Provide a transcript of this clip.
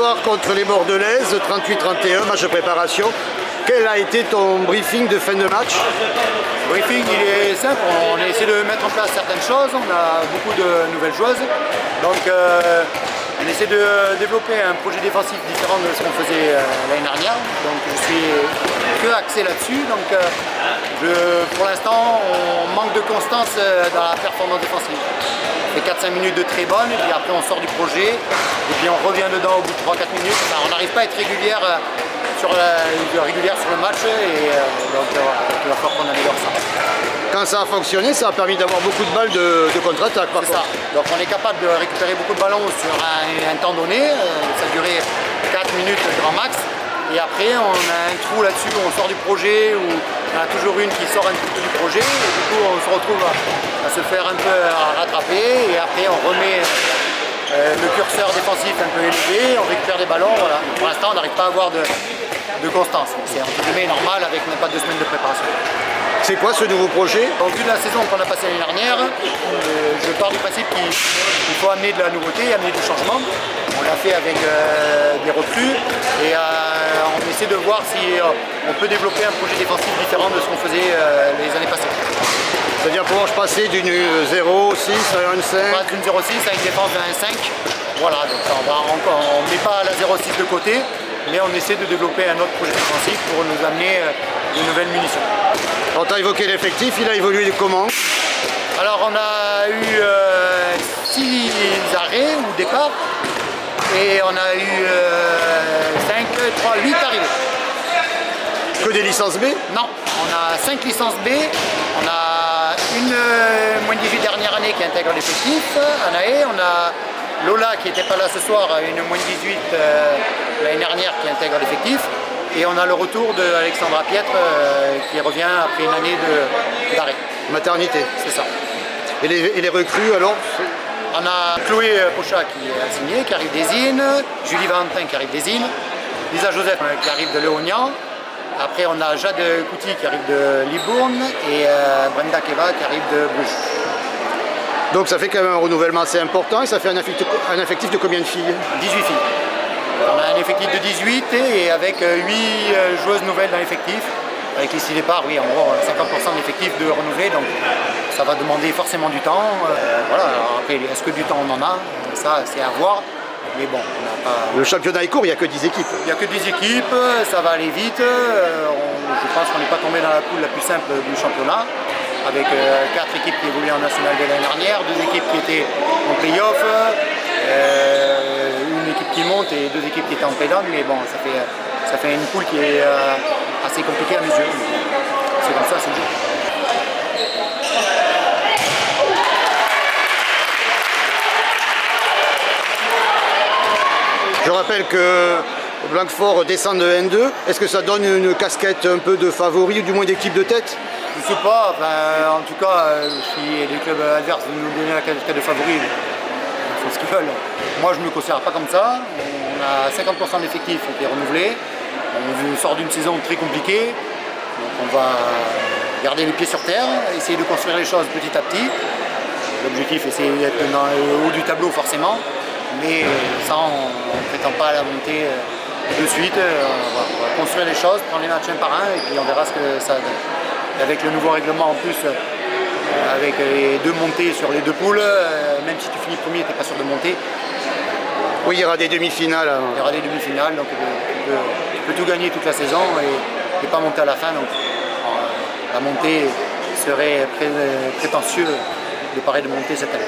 soir contre les Bordelaises, 38-31, match de préparation. Quel a été ton briefing de fin de match? Le briefing il est simple, on a essayé de mettre en place certaines choses, on a beaucoup de nouvelles joueuses, donc on essaie de développer un projet défensif différent de ce qu'on faisait l'année dernière, donc je suis que axé là-dessus, donc pour l'instant on manque de constance dans la performance défensive. On fait 4-5 minutes de très bonnes, et puis après on sort du projet, et puis on revient dedans au bout de 3-4 minutes, enfin, on n'arrive pas à être régulière sur le match, et donc voilà, il va falloir qu'on améliore ça. Quand ça a fonctionné, ça a permis d'avoir beaucoup de balles de contre-attaque. C'est ça, donc on est capable de récupérer beaucoup de ballons sur un temps donné, ça a duré 4 minutes grand max, et après on a un trou là-dessus, on sort du projet, où il y en a toujours une qui sort un petit peu du projet, et du coup on se retrouve à se faire un peu rattraper, et après on remet le curseur défensif un peu élevé, on récupère des ballons, voilà. Pour l'instant on n'arrive pas à avoir de constance, c'est entre guillemets normal avec même pas 2 semaines de préparation. C'est quoi ce nouveau projet? Au vu de la saison qu'on a passée l'année dernière, je pars du principe qu'il faut amener de la nouveauté, amener du changement. On l'a fait avec des recrues et on essaie de voir si on peut développer un projet défensif différent de ce qu'on faisait les années passées. C'est-à-dire pouvoir passer d'une 0-6 à 1-5? D'une 0-6 à une défense de 1-5. Voilà, donc on ne met pas la 0-6 de côté, mais on essaie de développer un autre projet défensif pour nous amener de nouvelles munitions. Alors tu as évoqué l'effectif, il a évolué comment? Alors on a eu 6 arrêts ou départs et on a eu 8 arrivées. Que des licences B? Non, on a 5 licences B, on a une moins de 18 dernière année qui intègre l'effectif, Anaé, on a Lola qui n'était pas là ce soir, une moins de 18 l'année dernière qui intègre l'effectif. Et on a le retour d'Alexandra Pietre qui revient après une année d'arrêt. Maternité. C'est ça. Et les recrues alors? On a Chloé Pochat qui a signé, qui arrive des Innes, Julie Valentin qui arrive des Innes, Lisa Joseph qui arrive de Léognan. Après on a Jade Couty qui arrive de Libourne et Brenda Keva qui arrive de Bruges. Donc ça fait quand même un renouvellement assez important et ça fait un effectif de combien de filles? 18 filles. On a un effectif de 18 et avec 8 joueuses nouvelles dans l'effectif. Avec les 6 départs, oui, en gros 50% d'effectifs de renouveler, donc ça va demander forcément du temps. Voilà, alors après, est-ce que du temps on en a? Ça, c'est à voir. Mais bon, on n'a pas... Le championnat est court, il n'y a que 10 équipes. Il n'y a que 10 équipes, ça va aller vite. Je pense qu'on n'est pas tombé dans la poule la plus simple du championnat, avec 4 équipes qui évoluaient en national de l'année dernière, 2 équipes qui étaient en play-off. Une équipe qui monte et 2 équipes qui étaient en play-down, mais bon, ça fait une poule qui est assez compliquée à mes yeux. C'est comme ça, c'est le jeu. Je rappelle que Blanquefort descend de N2. Est-ce que ça donne une casquette un peu de favori ou du moins d'équipe de tête? Je ne sais pas, enfin, en tout cas, si les clubs adverses veulent nous donner la casquette de favori, ils font ce qu'ils veulent. Moi, je ne me considère pas comme ça. On a 50% d'effectifs qui est renouvelé. On sort d'une saison très compliquée. Donc on va garder les pieds sur terre, essayer de construire les choses petit à petit. L'objectif, c'est d'être dans le haut du tableau forcément. Mais ça, on ne prétend pas à la montée de suite. On va construire les choses, prendre les matchs un par un et puis on verra ce que ça donne. Et avec le nouveau règlement en plus, avec les 2 montées sur les 2 poules, même si tu finis premier, tu n'es pas sûr de monter. Oui, il y aura des demi-finales. Il y aura des demi-finales, donc tu peux tout gagner toute la saison et pas monter à la fin. Donc la montée serait prétentieux de parler de monter cette année.